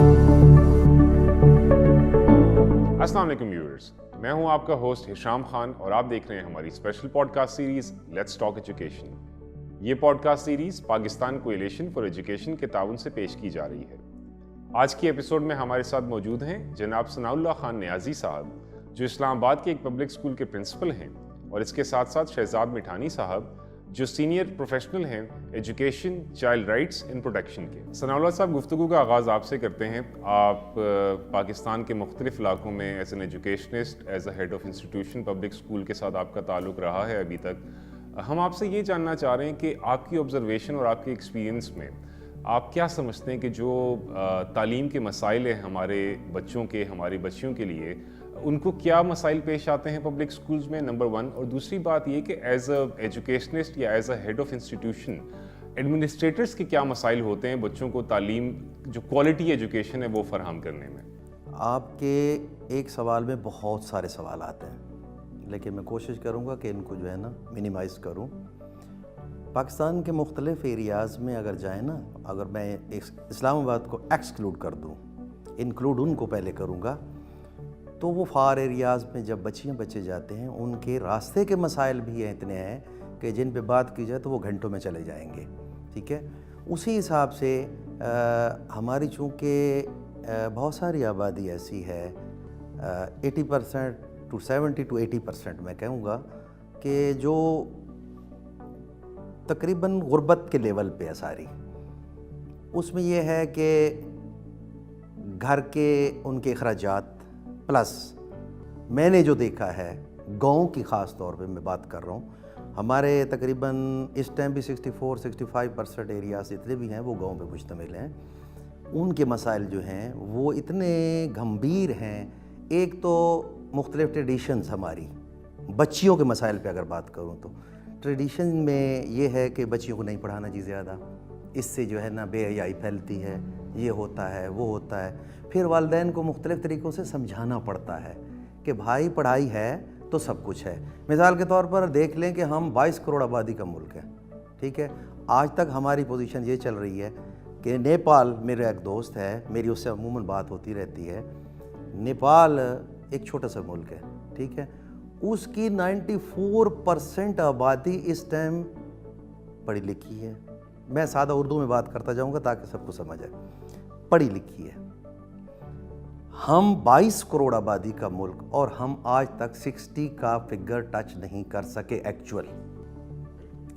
अस्सलाम वालेकुम व्यूअर्स, मैं हूं आपका होस्ट हिशाम खान और आप देख रहे हैं हमारी special podcast series let's talk education. ये podcast series Pakistan coalition for education के ताउन से पेश की जा रही है। आज की एपिसोड में हमारे साथ मौजूद हैं जनाब सनाउल्लाह खान नियाजी साहब, जो इस्लामाबाद के एक पब्लिक स्कूल के प्रिंसिपल हैं, और इसके साथ साथ शहजाद मिठानी साहब, जो सीनियर प्रोफेशनल हैं एजुकेशन चाइल्ड राइट्स इन प्रोटेक्शन के। सनाउल्लाह साहब, गुफ्तगू का आगाज़ आपसे करते हैं। आप पाकिस्तान के मुख्तलिफ इलाकों में as an educationist, as a head of institution public school के साथ आपका ताल्लुक़ रहा है अभी तक। हम आपसे ये जानना चाह रहे हैं कि आपकी ऑब्जर्वेशन और आपके एक्सपीरियंस में आप क्या समझते हैं कि जो तालीम के मसाइल हैं हमारे बच्चों के, हमारी बच्चियों के लिए, उनको क्या मसाइल पेश आते हैं पब्लिक स्कूल्स में, नंबर वन। और दूसरी बात ये कि एज अ एजुकेशनिस्ट या as a head of institution administrators के क्या मसाइल होते हैं बच्चों को तालीम, जो क्वालिटी एजुकेशन है वो फराहम करने में। आपके एक सवाल में बहुत सारे सवाल आते हैं, लेकिन मैं कोशिश करूँगा कि इनको जो है ना मिनिमाइज़ करूँ। पाकिस्तान के मुख्तलिफ एरियाज़ में अगर जाए ना, अगर मैं इस्लामाबाद को एक्सक्लूड कर दूँ, इंक्लूड उनको पहले करूँगा, तो वो फार एरियाज़ में जब बच्चे जाते हैं, उनके रास्ते के मसाइल भी इतने हैं कि जिन पे बात की जाए तो वो घंटों में चले जाएंगे। ठीक है, उसी हिसाब से हमारी चूँकि बहुत सारी आबादी ऐसी है, 80% टू 70 to 80% मैं कहूँगा कि जो तकरीबन गुर्बत के लेवल पे है सारी। उसमें ये है कि घर के उनके अखराजात प्लस मैंने जो देखा है गाँव की ख़ास तौर पे मैं बात कर रहा हूँ, हमारे तकरीबन इस टाइम भी 64-65% एरियाज जितने भी हैं वो गाँव पे मुश्तमिल हैं। उनके मसाइल जो हैं वो इतने गंभीर हैं। एक तो मुख्तलिफ ट्रेडिशंस, हमारी बच्चियों के मसाइल पे अगर बात करूँ तो ट्रेडिशन में ये है कि बच्चियों को नहीं पढ़ाना जी ज़्यादा, इससे जो है ना बेहयाई फैलती है, ये होता है वो होता है। फिर वालिदैन को मुख्तलिफ़ तरीक़ों से समझाना पड़ता है कि भाई पढ़ाई है तो सब कुछ है। मिसाल के तौर पर देख लें कि हम 22 करोड़ आबादी का मुल्क है। ठीक है, आज तक हमारी पोजीशन ये चल रही है कि नेपाल, मेरा एक दोस्त है, मेरी उससे अमूमन बात होती रहती है, नेपाल एक छोटा सा मुल्क है। ठीक है, उसकी 94% आबादी इस टाइम पढ़ी लिखी है। मैं सादा उर्दू में बात करता जाऊंगा ताकि सबको समझ आए। पढ़ी लिखी है। हम 22 करोड़ आबादी का मुल्क और हम आज तक 60 का फिगर टच नहीं कर सके एक्चुअल।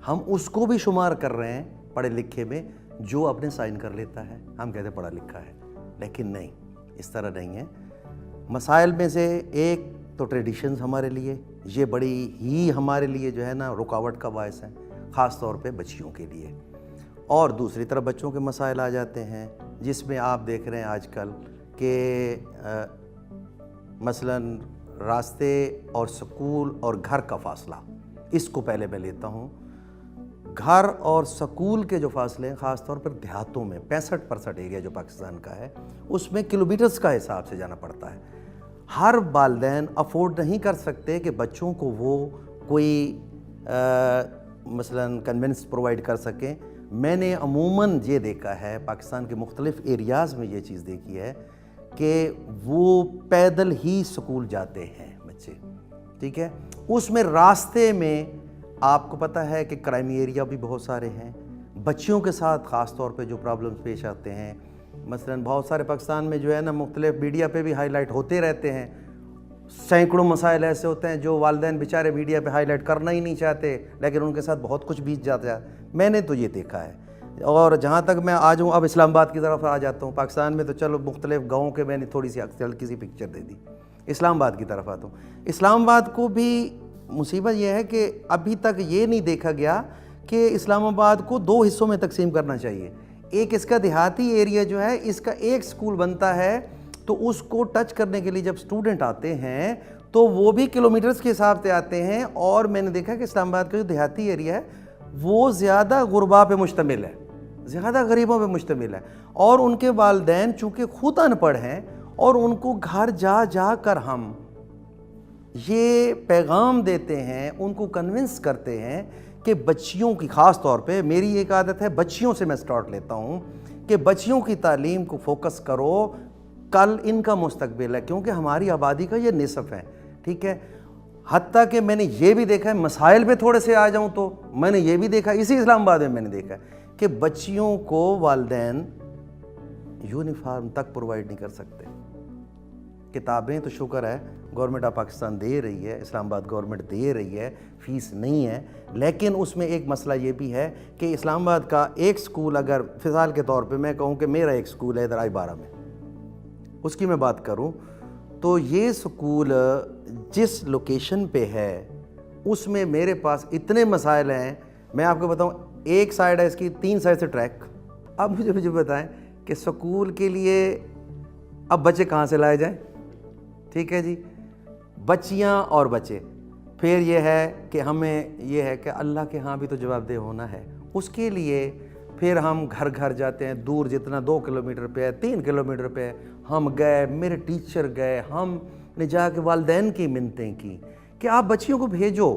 हम उसको भी शुमार कर रहे हैं पढ़े लिखे में, जो अपने साइन कर लेता है हम कहते पढ़ा लिखा है, लेकिन नहीं, इस तरह नहीं है। मसाइल में से एक तो ट्रेडिशंस हमारे लिए ये बड़ी ही हमारे लिए जो है ना रुकावट का बायस है, ख़ास तौर पे बच्चियों के लिए। और दूसरी तरफ बच्चों के मसाइल आ जाते हैं, जिसमें आप देख रहे हैं आजकल कि मसलन रास्ते और स्कूल और घर का फ़ासला। इसको पहले मैं लेता हूँ। घर और स्कूल के जो फासले हैं, ख़ास तौर पर देहातों में 65% एरिया जो पाकिस्तान का है, उसमें किलोमीटर्स का हिसाब से जाना पड़ता है। हर वालिदैन अफोर्ड नहीं कर सकते कि बच्चों को वो कोई मसलन कन्वेंस प्रोवाइड कर सकें। मैंने अमूमन ये देखा है, पाकिस्तान के मुख्तलिफ एरियाज़ में ये चीज़ देखी है कि वो पैदल ही स्कूल जाते हैं बच्चे। ठीक है, उसमें रास्ते में आपको पता है कि क्राइमी एरिया भी बहुत सारे हैं। बच्चियों के साथ ख़ास तौर पे जो प्रॉब्लम्स पेश आते हैं, मसलन बहुत सारे पाकिस्तान में जो है ना मुख्तलिफ मीडिया पे भी हाईलाइट होते रहते हैं। सैकड़ों मसाइल ऐसे होते हैं जो वालिदैन बेचारे मीडिया पे हाईलाइट करना ही नहीं चाहते, लेकिन उनके साथ बहुत कुछ बीत जाता है। मैंने तो ये देखा है। और जहाँ तक मैं आ जाऊँ, अब इस्लामाबाद की तरफ आ जाता हूँ। पाकिस्तान में तो चलो मुख्तलिफ गाँव के मैंने थोड़ी सी हल्की सी पिक्चर दे दी। इस्लामाबाद की तरफ आता हूँ। इस्लामाबाद को भी मुसीबत यह है कि अभी तक ये नहीं देखा गया कि इस्लामाबाद को 2 हिस्सों में तकसीम करना चाहिए। एक इसका देहाती एरिया जो है, इसका एक स्कूल बनता है, तो उसको टच करने के लिए जब स्टूडेंट आते हैं तो वो भी किलोमीटर्स के हिसाब से आते हैं। और मैंने देखा कि इस्लामाबाद का जो देहाती एरिया है वो ज़्यादा गुरबा पे मुश्तमिल है, ज़्यादा गरीबों पे मुश्तमिल है। और उनके वालिदैन चूँकि खुद अनपढ़ हैं, और उनको घर जा जा कर हम ये पैगाम देते हैं, उनको कन्विंस करते हैं कि बच्चियों की, ख़ास तौर पे मेरी एक आदत है, बच्चियों से मैं स्टार्ट लेता हूँ کہ بچیوں کی تعلیم کو فوکس کرو، کل ان کا مستقبل ہے، کیونکہ ہماری آبادی کا یہ نصف ہے، ٹھیک ہے. حتیٰ کہ میں نے یہ بھی دیکھا ہے، مسائل پہ تھوڑے سے آ جاؤں تو میں نے یہ بھی دیکھا، اسی اسلام آباد میں نے دیکھا ہے کہ بچیوں کو والدین یونیفارم تک پرووائڈ نہیں کر سکتے. کتابیں تو شکر ہے گورنمنٹ آف پاکستان دے رہی ہے، اسلام آباد گورنمنٹ دے رہی ہے، فیس نہیں ہے، لیکن اس میں ایک مسئلہ یہ بھی ہے کہ اسلام آباد کا ایک سکول، اگر مثال کے طور پہ میں کہوں کہ میرا ایک سکول ہے ادھر آئی 12 میں، اس کی میں بات کروں تو یہ سکول جس لوکیشن پہ ہے اس میں میرے پاس اتنے مسائل ہیں. میں آپ کو بتاؤں، ایک سائڈ ہے اس کی 3 سائڈ سے ٹریک. اب مجھے بتائیں کہ سکول کے لیے اب بچے کہاں سے لائے جائیں؟ ٹھیک ہے جی، بچیاں اور بچے. پھر یہ ہے کہ ہمیں یہ ہے کہ اللہ کے ہاں بھی تو جواب دہ ہونا ہے. اس کے لیے پھر ہم گھر گھر جاتے ہیں، دور جتنا 2 کلومیٹر پہ ہے، 3 کلومیٹر پہ ہے. ہم گئے، میرے ٹیچر گئے، ہم نے جا کے والدین کی منتیں کی کہ آپ بچیوں کو بھیجو.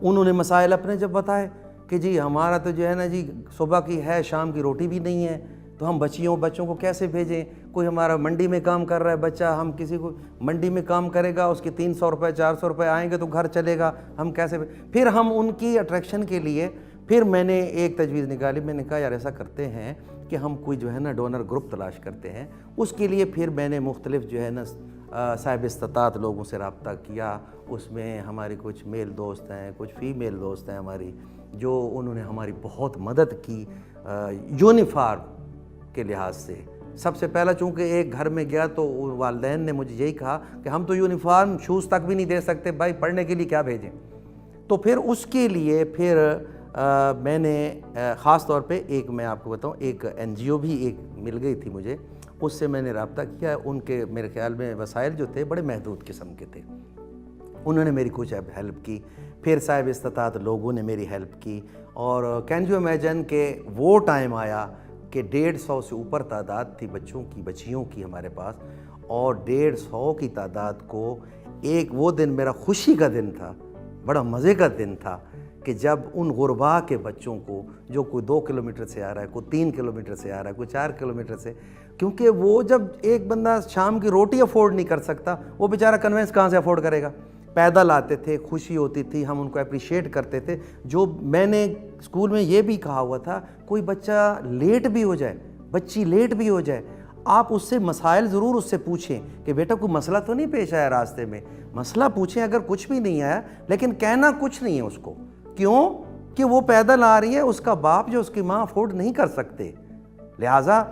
انہوں نے مسائل اپنے جب بتائے کہ جی ہمارا تو جو ہے نا جی صبح کی ہے، شام کی روٹی بھی نہیں ہے، تو ہم بچوں کو کیسے بھیجیں؟ کوئی ہمارا منڈی میں کام کر رہا ہے بچہ، ہم کسی کو منڈی میں کام کرے گا، اس کے 300 روپے 400 روپے آئیں گے تو گھر چلے گا، ہم کیسے؟ پھر ہم ان کی اٹریکشن کے لیے پھر میں نے ایک تجویز نکالی. میں نے کہا یار ایسا کرتے ہیں کہ ہم کوئی جو ہے نا ڈونر گروپ تلاش کرتے ہیں. اس کے لیے پھر میں نے مختلف جو ہے نا صاحب استطاعت لوگوں سے رابطہ کیا. اس میں ہماری کچھ میل دوست ہیں، کچھ فیمیل دوست ہیں ہماری، جو انہوں نے ہماری بہت مدد کی یونیفارم کے لحاظ سے. سب سے پہلا چونکہ ایک گھر میں گیا تو والدین نے مجھے یہی کہا کہ ہم تو یونیفارم شوز تک بھی نہیں دے سکتے بھائی، پڑھنے کے لیے کیا بھیجیں. تو پھر اس کے لیے پھر میں نے خاص طور پہ ایک، میں آپ کو بتاؤں، ایک NGO بھی ایک مل گئی تھی مجھے، اس سے میں نے رابطہ کیا. ان کے میرے خیال میں وسائل جو تھے بڑے محدود قسم کے تھے، انہوں نے میری کچھ ہیلپ کی. پھر صاحب استطاعت لوگوں نے میری ہیلپ کی. اور کین یو امیجن کہ وہ ٹائم آیا کہ 150 سے اوپر تعداد تھی بچیوں کی ہمارے پاس، اور 150 کی تعداد کو ایک وہ دن میرا خوشی کا دن تھا، بڑا مزے کا دن تھا کہ جب ان غربا کے بچوں کو، جو کوئی 2 کلومیٹر سے آ رہا ہے، کوئی 3 کلومیٹر سے آ رہا ہے، کوئی 4 کلومیٹر سے، کیونکہ وہ جب ایک بندہ شام کی روٹی افورڈ نہیں کر سکتا، وہ بیچارہ کنوینس کہاں سے افورڈ کرے گا؟ پیدل آتے تھے، خوشی ہوتی تھی، ہم ان کو اپریشیٹ کرتے تھے. جو میں نے اسکول میں یہ بھی کہا ہوا تھا، کوئی بچہ لیٹ بھی ہو جائے، بچی لیٹ بھی ہو جائے، آپ اس سے مسائل ضرور اس سے پوچھیں کہ بیٹا کوئی مسئلہ تو نہیں پیش آیا راستے میں. مسئلہ پوچھیں اگر کچھ بھی نہیں آیا، لیکن کہنا کچھ نہیں ہے اس کو. کیوں کہ وہ پیدل آ رہی ہے، اس کا باپ جو اس کی ماں افورڈ نہیں کر سکتے. لہٰذا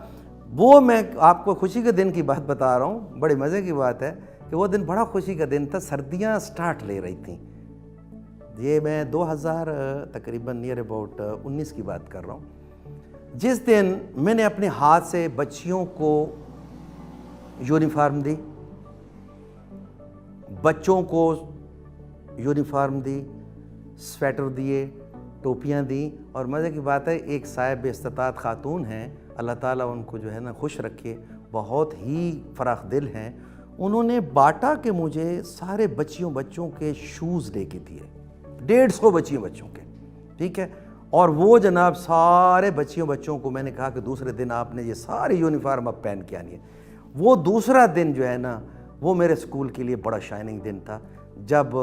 وہ، میں آپ کو خوشی کے دن کی بات بتا رہا ہوں، بڑے مزے کی بات ہے کہ وہ دن بڑا خوشی کا دن تھا. سردیاں سٹارٹ لے رہی تھیں، یہ میں 2000 تقریباً نیئر اباؤٹ 19 کی بات کر رہا ہوں. جس دن میں نے اپنے ہاتھ سے بچیوں کو یونیفارم دی، بچوں کو یونیفارم دی، سویٹر دیے، ٹوپیاں دیں. اور مزے کی بات ہے، ایک صاحب استطاعت خاتون ہیں، اللہ تعالیٰ ان کو جو ہے نا خوش رکھے، بہت ہی فراخ دل ہیں. انہوں نے باٹا کے مجھے سارے بچوں کے شوز لے کے دیے، 150 بچوں کے، ٹھیک ہے. اور وہ جناب سارے بچوں کو میں نے کہا کہ دوسرے دن آپ نے یہ ساری یونیفارم اب پہن کے آنی ہے. وہ دوسرا دن جو ہے نا وہ میرے سکول کے لیے بڑا شائننگ دن تھا، جب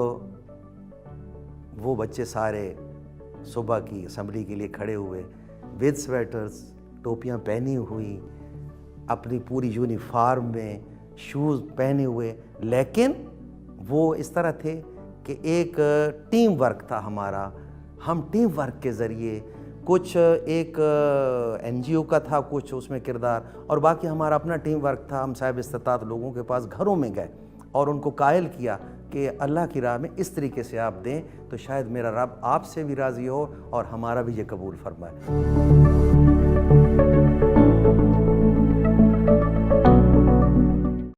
وہ بچے سارے صبح کی اسمبلی کے لیے کھڑے ہوئے ود سویٹرز، ٹوپیاں پہنی ہوئی، اپنی پوری یونیفارم میں، شوز پہنے ہوئے. لیکن وہ اس طرح تھے کہ ایک ٹیم ورک تھا ہمارا. ہم ٹیم ورک کے ذریعے، کچھ ایک NGO کا تھا کچھ اس میں کردار، اور باقی ہمارا اپنا ٹیم ورک تھا. ہم صاحب استطاعت لوگوں کے پاس گھروں میں گئے اور ان کو قائل کیا کہ اللہ کی راہ میں اس طریقے سے آپ دیں تو شاید میرا رب آپ سے بھی راضی ہو اور ہمارا بھی یہ قبول فرمائے.